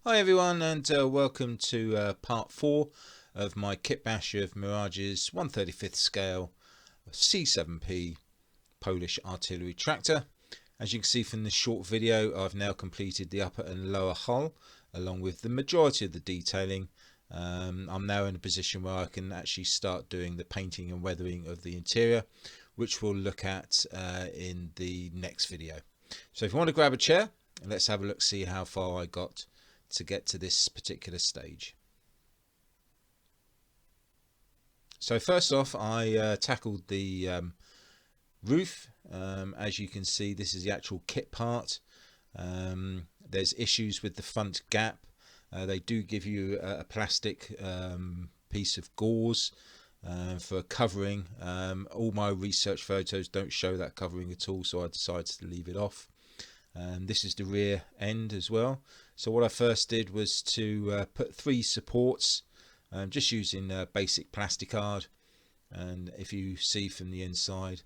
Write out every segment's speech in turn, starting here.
Hi everyone, and welcome to part 4 of my Kitbash of Mirage's 1/35th scale C7P Polish artillery tractor. As you can see from this short video, I've now completed the upper and lower hull along with the majority of the detailing. I'm now in a position where I can actually start doing the painting and weathering of the interior, which we'll look at in the next video. So if you want to grab a chair, let's have a look, see how far I got to get to this particular stage. So first off, I tackled the roof. As you can see, this is the actual kit part. There's issues with the front gap. They do give you a plastic piece of gauze for covering. All my research photos don't show that covering at all, so I decided to leave it off. This is the rear end as well. So what I first did was to put 3 supports, just using basic plastic card, and if you see from the inside,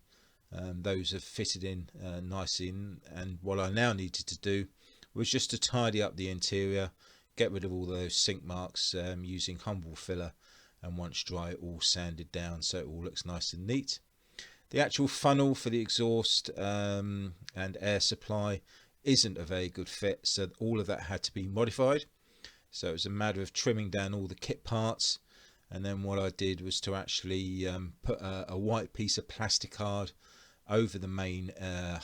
those have fitted in nicely. And what I now needed to do was just to tidy up the interior, get rid of all those sink marks using humble filler, and once dry, all sanded down so it all looks nice and neat. The actual funnel for the exhaust and air supply isn't a very good fit, so all of that had to be modified. So it was a matter of trimming down all the kit parts, and then what I did was to actually put a white piece of plastic card over the main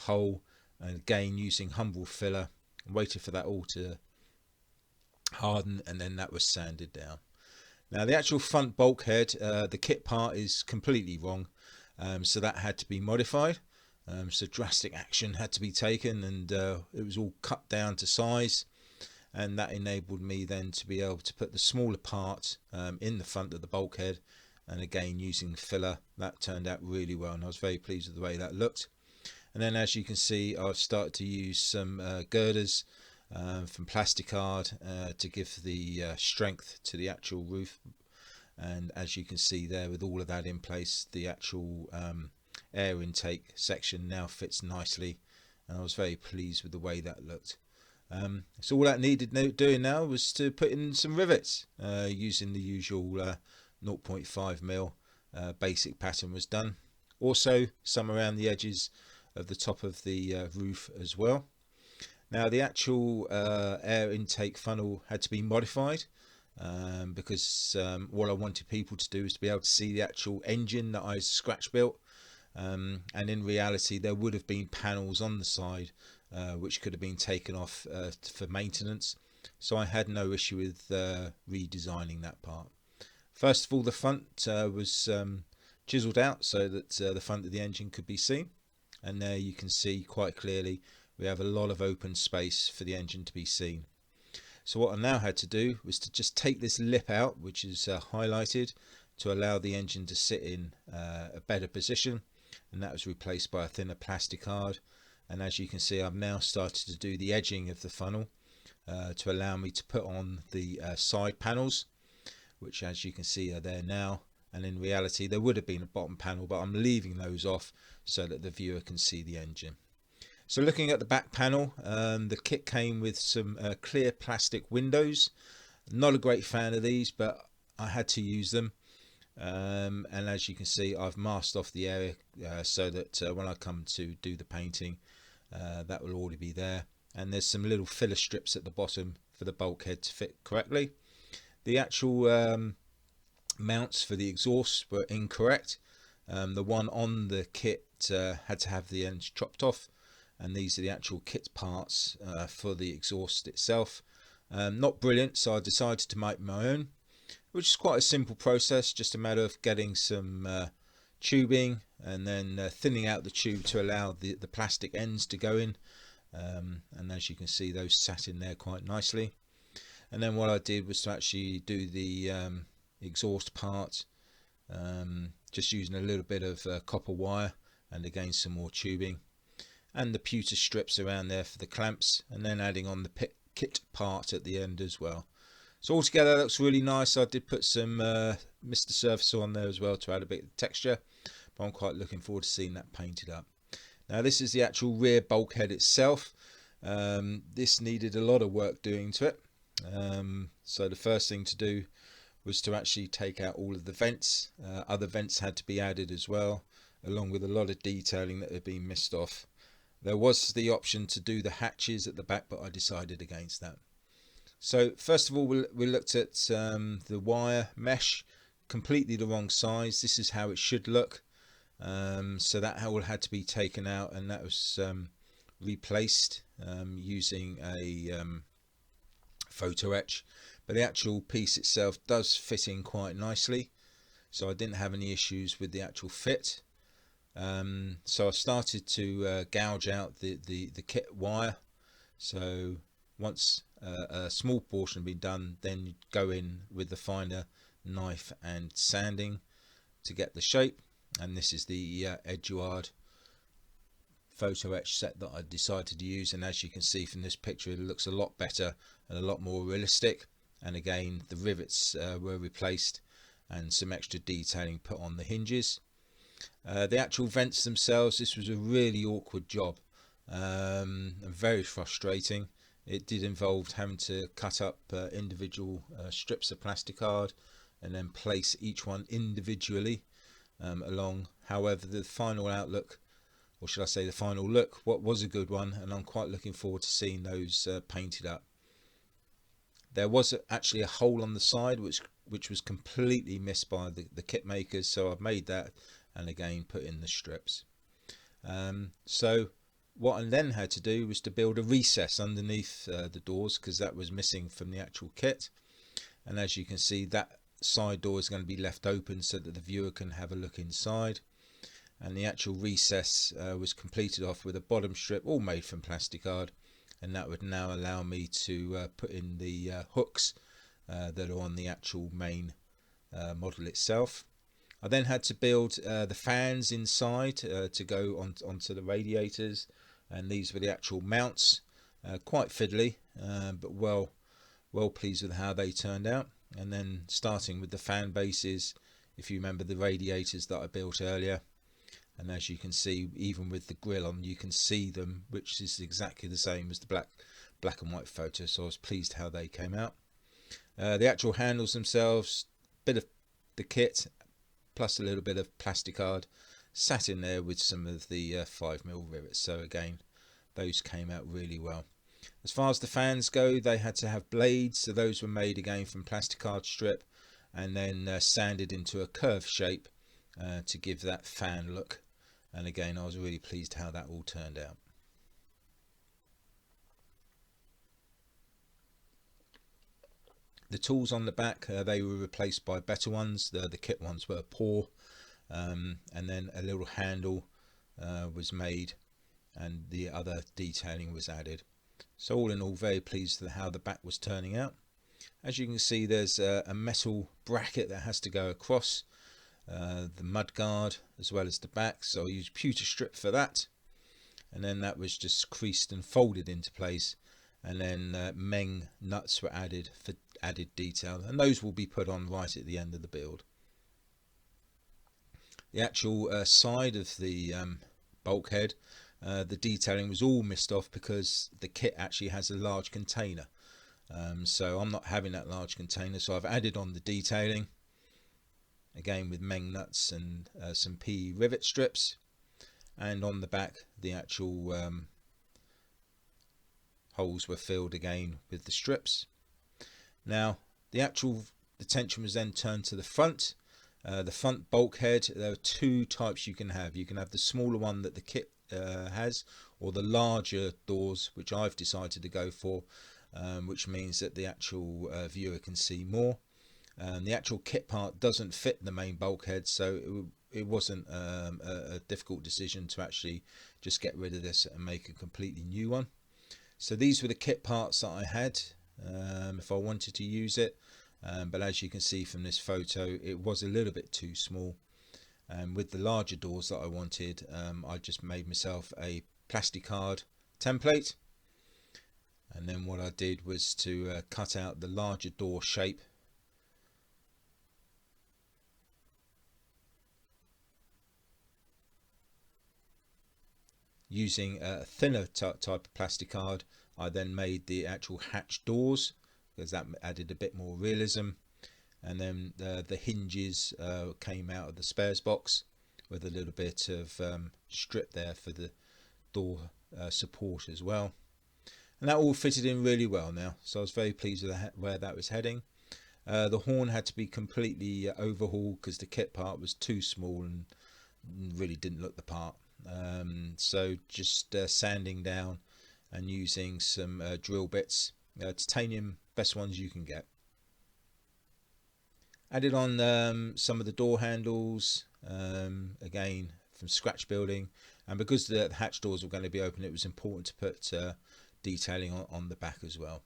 hole, and again using humble filler, waited for that all to harden, and then that was sanded down. Now the actual front bulkhead, the kit part is completely wrong. So that had to be modified. So drastic action had to be taken, and it was all cut down to size, and that enabled me then to be able to put the smaller part in the front of the bulkhead, and again using filler. That turned out really well, and I was very pleased with the way that looked. And then as you can see, I've started to use some girders from plastic card to give the strength to the actual roof. And as you can see there, with all of that in place, the actual air intake section now fits nicely, and I was very pleased with the way that looked. So all that needed doing now was to put in some rivets using the usual 0.5mm basic pattern was done. Also some around the edges of the top of the roof as well. Now the actual air intake funnel had to be modified, because what I wanted people to do is to be able to see the actual engine that I scratch built, and in reality there would have been panels on the side which could have been taken off for maintenance, so I had no issue with redesigning that part. First of all, the front was chiseled out so that the front of the engine could be seen, and there you can see quite clearly we have a lot of open space for the engine to be seen. So what I now had to do was to just take this lip out, which is highlighted, to allow the engine to sit in a better position, and that was replaced by a thinner plastic card. And as you can see, I've now started to do the edging of the funnel to allow me to put on the side panels, which as you can see are there now, and in reality there would have been a bottom panel, but I'm leaving those off so that the viewer can see the engine. So looking at the back panel, the kit came with some clear plastic windows. Not a great fan of these, but I had to use them. And as you can see, I've masked off the area so that when I come to do the painting, that will already be there. And there's some little filler strips at the bottom for the bulkhead to fit correctly. The actual mounts for the exhaust were incorrect. The one on the kit had to have the ends chopped off, and these are the actual kit parts for the exhaust itself. Not brilliant, so I decided to make my own, which is quite a simple process, just a matter of getting some tubing and then thinning out the tube to allow the plastic ends to go in, and as you can see, those sat in there quite nicely. And then what I did was to actually do the exhaust part, just using a little bit of copper wire and again some more tubing, and the pewter strips around there for the clamps, and then adding on the kit part at the end as well. So altogether that looks really nice. I did put some Mr. Surfacer on there as well to add a bit of texture, but I'm quite looking forward to seeing that painted up. Now this is the actual rear bulkhead itself. This needed a lot of work doing to it. So the first thing to do was to actually take out all of the vents. Other vents had to be added as well, along with a lot of detailing that had been missed off. There was the option to do the hatches at the back, but I decided against that. So first of all, we looked at the wire mesh, completely the wrong size. This is how it should look. So that all had to be taken out, and that was replaced using a photo etch. But the actual piece itself does fit in quite nicely, so I didn't have any issues with the actual fit. So I started to gouge out the kit wire. So once a small portion had been done, then you go in with the finer knife and sanding to get the shape. And this is the Eduard photo etch set that I decided to use, and as you can see from this picture, it looks a lot better and a lot more realistic. And again, the rivets were replaced and some extra detailing put on the hinges. The actual vents themselves, this was a really awkward job and very frustrating. It did involve having to cut up individual strips of plastic card and then place each one individually along. However, the final outlook, or should I say the final look, what was a good one, and I'm quite looking forward to seeing those painted up. There was actually a hole on the side which was completely missed by the kit makers, so I've made that and again put in the strips. So what I then had to do was to build a recess underneath the doors, because that was missing from the actual kit. And as you can see, that side door is going to be left open so that the viewer can have a look inside. And the actual recess was completed off with a bottom strip, all made from plastic card, and that would now allow me to put in the hooks that are on the actual main model itself. I then had to build the fans inside to go onto the radiators, and these were the actual mounts. Quite fiddly, but well pleased with how they turned out. And then starting with the fan bases, if you remember the radiators that I built earlier, and as you can see, even with the grill on, you can see them, which is exactly the same as the black and white photo. So I was pleased how they came out. The actual handles themselves, bit of the kit plus a little bit of plastic card sat in there with some of the 5mm rivets. So again, those came out really well. As far as the fans go, they had to have blades, so those were made again from plastic card strip and then sanded into a curved shape to give that fan look. And again, I was really pleased how that all turned out. The tools on the back, they were replaced by better ones. The kit ones were poor, and then a little handle was made and the other detailing was added. So all in all, very pleased with how the back was turning out. As you can see, there's a metal bracket that has to go across the mud guard as well as the back, so I used pewter strip for that, and then that was just creased and folded into place, and then Meng nuts were added for added detail, and those will be put on right at the end of the build. The actual side of the bulkhead, the detailing was all missed off because the kit actually has a large container, so I'm not having that large container, so I've added on the detailing again with Meng nuts and some PE rivet strips, and on the back the actual holes were filled again with the strips. Now the tension was then turned to the front. The front bulkhead, there are two types you can have. You can have the smaller one that the kit has, or the larger doors, which I've decided to go for, which means that the actual viewer can see more. The actual kit part doesn't fit the main bulkhead, so it wasn't a difficult decision to actually just get rid of this and make a completely new one. So these were the kit parts that I had if I wanted to use it, but as you can see from this photo, it was a little bit too small. And with the larger doors that I wanted, I just made myself a plastic card template, and then what I did was to cut out the larger door shape using a thinner type of plastic card. I then made the actual hatch doors because that added a bit more realism. And then the hinges came out of the spares box with a little bit of strip there for the door support as well. And that all fitted in really well now, so I was very pleased with where that was heading. The horn had to be completely overhauled because the kit part was too small and really didn't look the part. So just sanding down and using some drill bits, titanium, best ones you can get. Added on some of the door handles, again from scratch building, and because the hatch doors were going to be open, it was important to put detailing on the back as well.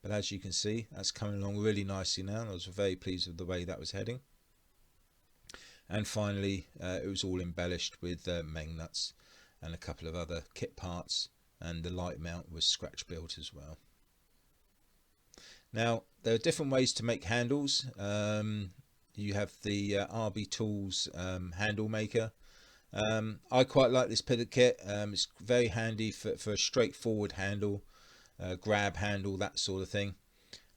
But as you can see, that's coming along really nicely now. I was very pleased with the way that was heading. And finally, it was all embellished with meng nuts and a couple of other kit parts, and the light mount was scratch built as well. Now, there are different ways to make handles. You have the RB Tools handle maker. I quite like this pivot kit. It's very handy for a straightforward handle, grab handle, that sort of thing.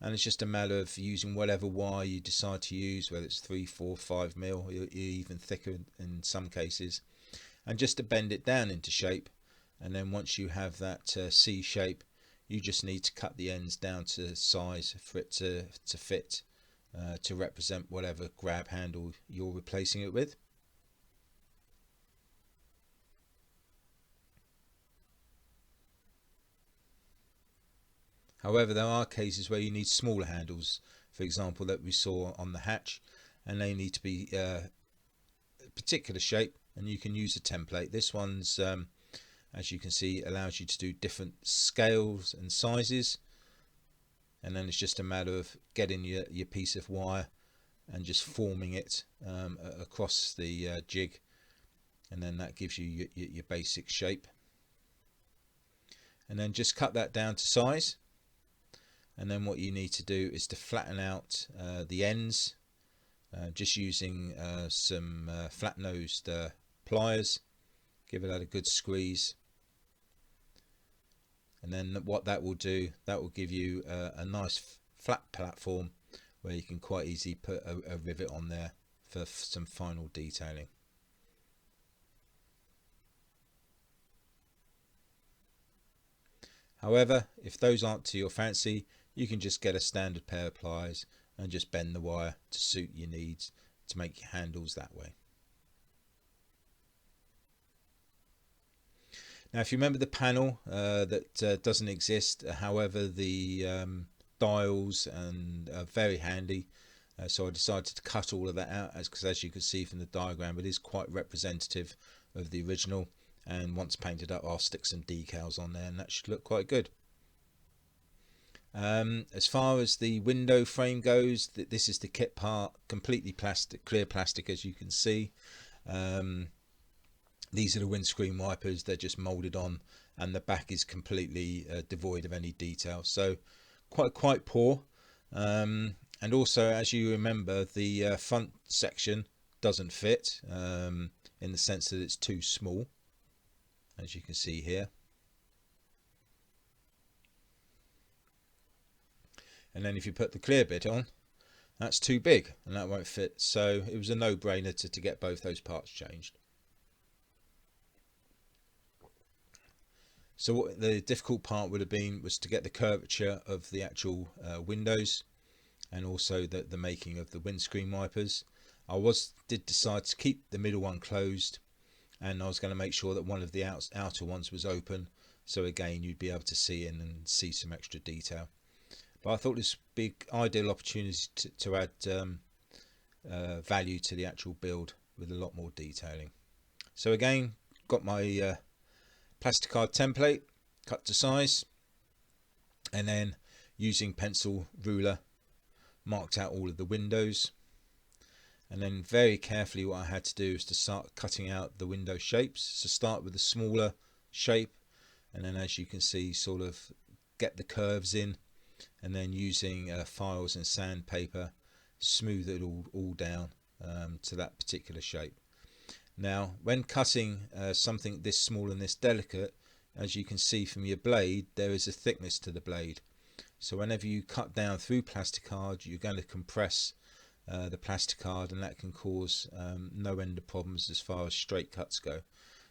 And it's just a matter of using whatever wire you decide to use, whether it's 3, 4, 5 mil, even thicker in some cases, and just to bend it down into shape. And then once you have that C shape, you just need to cut the ends down to size for it to fit, to represent whatever grab handle you're replacing it with. However, there are cases where you need smaller handles, for example, that we saw on the hatch, and they need to be a particular shape, and you can use a template. This one's, as you can see, allows you to do different scales and sizes, and then it's just a matter of getting your piece of wire and just forming it across the jig, and then that gives you your basic shape. And then just cut that down to size. And then what you need to do is to flatten out the ends, just using some flat-nosed pliers. Give it a good squeeze, and then what that will do, that will give you a nice flat platform where you can quite easily put a rivet on there for some final detailing. However, if those aren't to your fancy, you can just get a standard pair of pliers and just bend the wire to suit your needs to make your handles that way. Now, if you remember the panel that doesn't exist, however, the dials and are very handy. So I decided to cut all of that out, because as you can see from the diagram, it is quite representative of the original. And once painted up, I'll stick some decals on there, and that should look quite good. As far as the window frame goes, this is the kit part, completely plastic, clear plastic, as you can see. These are the windscreen wipers. They're just molded on, and the back is completely devoid of any detail, so quite poor. And also, as you remember, the front section doesn't fit, in the sense that it's too small, as you can see here. And then if you put the clear bit on, that's too big and that won't fit. So it was a no-brainer to get both those parts changed. So what the difficult part would have been was to get the curvature of the actual windows, and also the making of the windscreen wipers. I did decide to keep the middle one closed, and I was going to make sure that one of the outer ones was open, so again you'd be able to see in and see some extra detail. But I thought this would be an ideal opportunity to add value to the actual build with a lot more detailing. So again, got my plastic card template cut to size, and then using pencil ruler marked out all of the windows. And then very carefully what I had to do is to start cutting out the window shapes. So start with a smaller shape, and then as you can see, sort of get the curves in, and then using files and sandpaper smooth it all down to that particular shape. Now when cutting something this small and this delicate, as you can see from your blade, there is a thickness to the blade. So whenever you cut down through plasticard, you're going to compress the plasticard, and that can cause no end of problems as far as straight cuts go.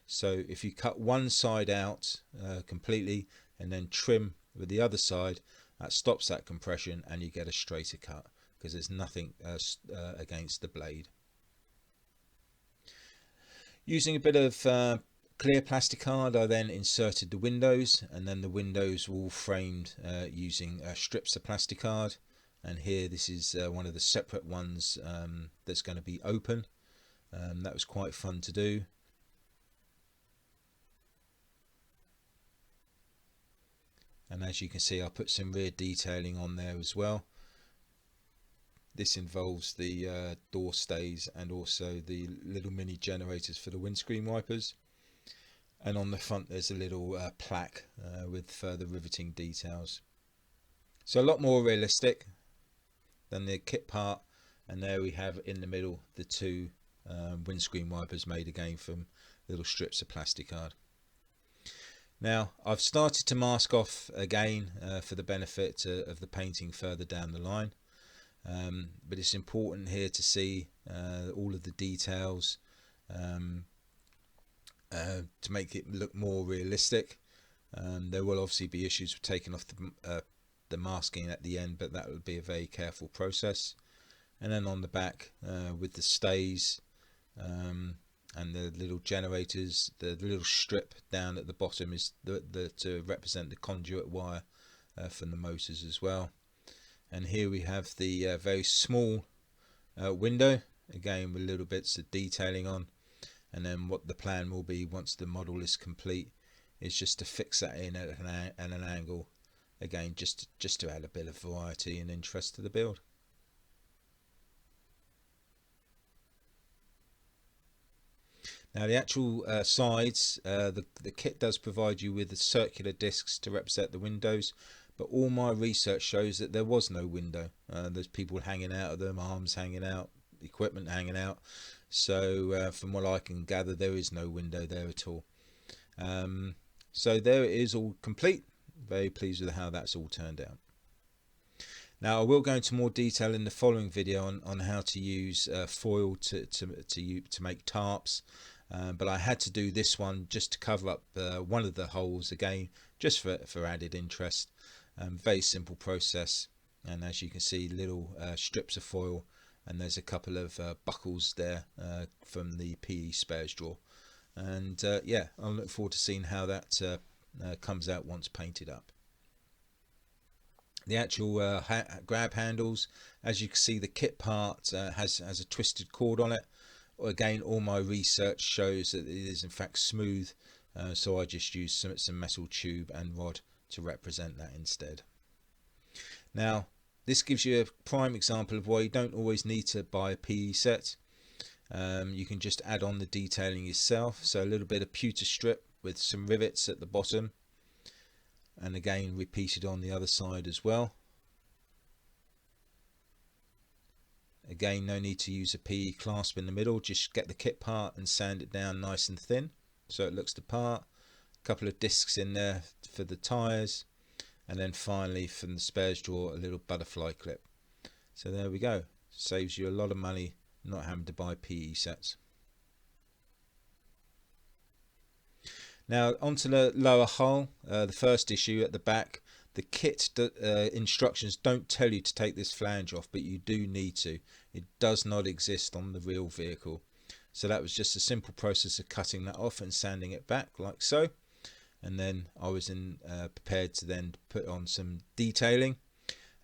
So if you cut one side out completely and then trim with the other side, that stops that compression and you get a straighter cut because there's nothing against the blade. Using a bit of clear plasticard, I then inserted the windows, and then the windows were all framed using strips of plasticard. And here, this is one of the separate ones that's going to be open. That was quite fun to do. And as you can see, I put some rear detailing on there as well. This involves the door stays and also the little mini generators for the windscreen wipers. And on the front there's a little plaque with further riveting details. So a lot more realistic than the kit part. And there we have in the middle the two windscreen wipers made again from little strips of plasticard. Now I've started to mask off again for the benefit of the painting further down the line. But it's important here to see all of the details to make it look more realistic. There will obviously be issues with taking off the masking at the end, but that would be a very careful process. And then on the back with the stays and the little generators, the little strip down at the bottom is to represent the conduit wire from the motors as well. And here we have the very small window, again with little bits of detailing on. And then what the plan will be once the model is complete is just to fix that in at an angle, again just to add a bit of variety and interest to the build. Now the actual sides, the kit does provide you with the circular discs to represent the windows, but all my research shows that there was no window. There's people hanging out of them, arms hanging out, equipment hanging out. So from what I can gather, there is no window there at all. So there it is, all complete. Very pleased with how that's all turned out. Now I will go into more detail in the following video on how to use foil to make tarps. But I had to do this one just to cover up one of the holes again, just for added interest. Very simple process, and as you can see, little strips of foil, and there's a couple of buckles there from the PE spares drawer. And yeah, I look forward to seeing how that comes out once painted up. The actual grab handles, as you can see, the kit part has a twisted cord on it. Again, all my research shows that it is in fact smooth, so I just used some metal tube and rod to represent that instead. Now this gives you a prime example of why you don't always need to buy a PE set. You can just add on the detailing yourself. So a little bit of pewter strip with some rivets at the bottom, and again repeated on the other side as well. Again, no need to use a PE clasp in the middle, just get the kit part and sand it down nice and thin so it looks the part. A couple of discs in there for the tyres, and then finally from the spares drawer a little butterfly clip. So there we go, saves you a lot of money not having to buy PE sets. Now onto the lower hull, the first issue at the back. The kit instructions don't tell you to take this flange off, but you do need to. It does not exist on the real vehicle. So that was just a simple process of cutting that off and sanding it back like so. And then I was prepared to then put on some detailing.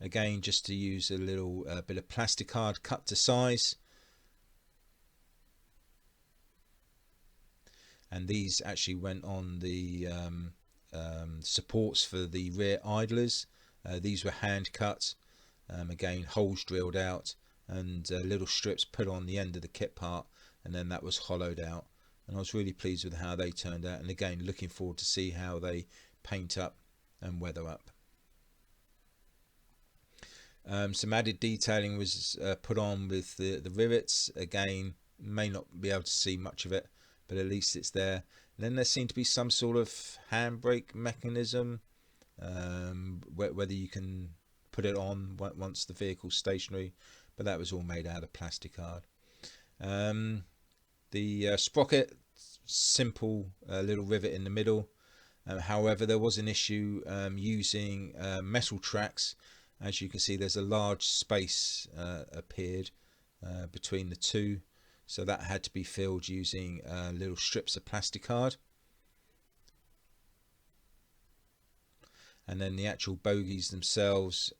Again, just to use a little bit of plasticard cut to size. And these actually went on the supports for the rear idlers. These were hand cut, again holes drilled out, and little strips put on the end of the kit part, and then that was hollowed out. And I was really pleased with how they turned out, and again looking forward to see how they paint up and weather up. Some added detailing was put on with the rivets. Again, may not be able to see much of it, but at least it's there. And then there seemed to be some sort of handbrake mechanism whether you can put it on once the vehicle's stationary, but that was all made out of plastic card. The sprocket, simple little rivet in the middle. However, there was an issue using metal tracks. As you can see, there's a large space appeared between the two, so that had to be filled using little strips of plastic card. And then the actual bogies themselves,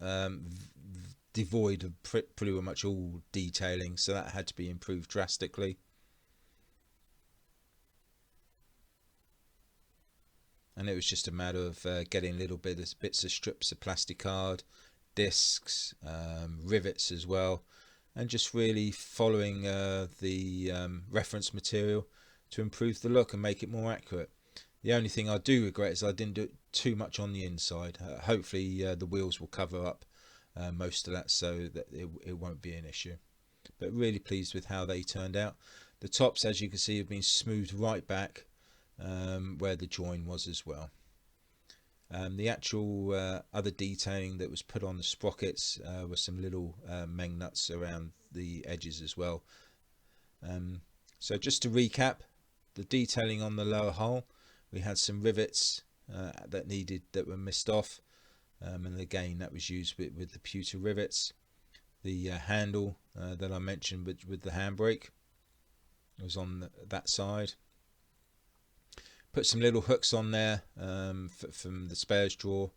devoid of pretty much all detailing, so that had to be improved drastically. And it was just a matter of getting little bits of strips of plastic card, discs, rivets as well, and just really following the reference material to improve the look and make it more accurate. The only thing I do regret is I didn't do it too much on the inside. Hopefully the wheels will cover up most of that, so that it won't be an issue. But really pleased with how they turned out. The tops, as you can see, have been smoothed right back where the join was as well. The actual other detailing that was put on the sprockets were some little meng nuts around the edges as well. So just to recap, the detailing on the lower hull, we had some rivets that were missed off, and again that was used with the pewter rivets. The handle that I mentioned with the handbrake was on that side. Put some little hooks on there from the spares drawer,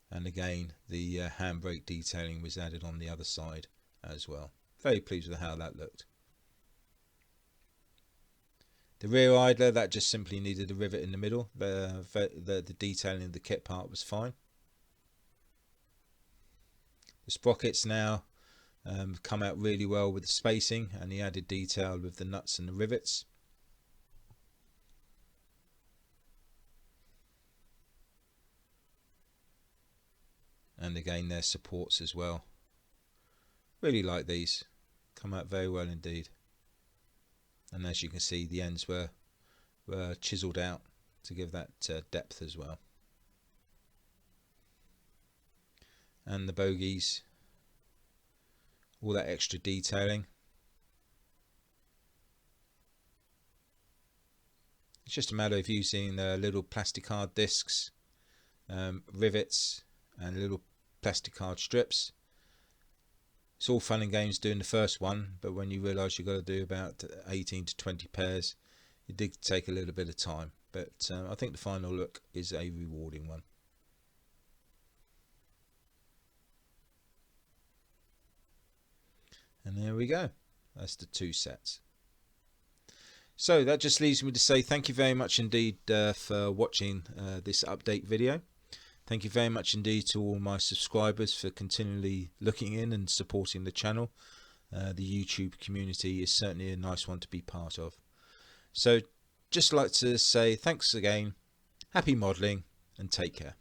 and again the handbrake detailing was added on the other side as well. Very pleased with how that looked. The rear idler, that just simply needed a rivet in the middle. The detailing of the kit part was fine. The sprockets now come out really well with the spacing and the added detail with the nuts and the rivets. And again their supports as well. Really like these, come out very well indeed. And as you can see, the ends were chiseled out to give that depth as well. And the bogies, all that extra detailing. It's just a matter of using little plastic card discs, rivets and little plastic card strips. It's all fun and games doing the first one, but when you realise you've got to do about 18 to 20 pairs, it did take a little bit of time. But I think the final look is a rewarding one. And there we go. That's the two sets. So that just leaves me to say thank you very much indeed for watching this update video. Thank you very much indeed to all my subscribers for continually looking in and supporting the channel. The YouTube community is certainly a nice one to be part of. So just like to say thanks again, happy modelling and take care.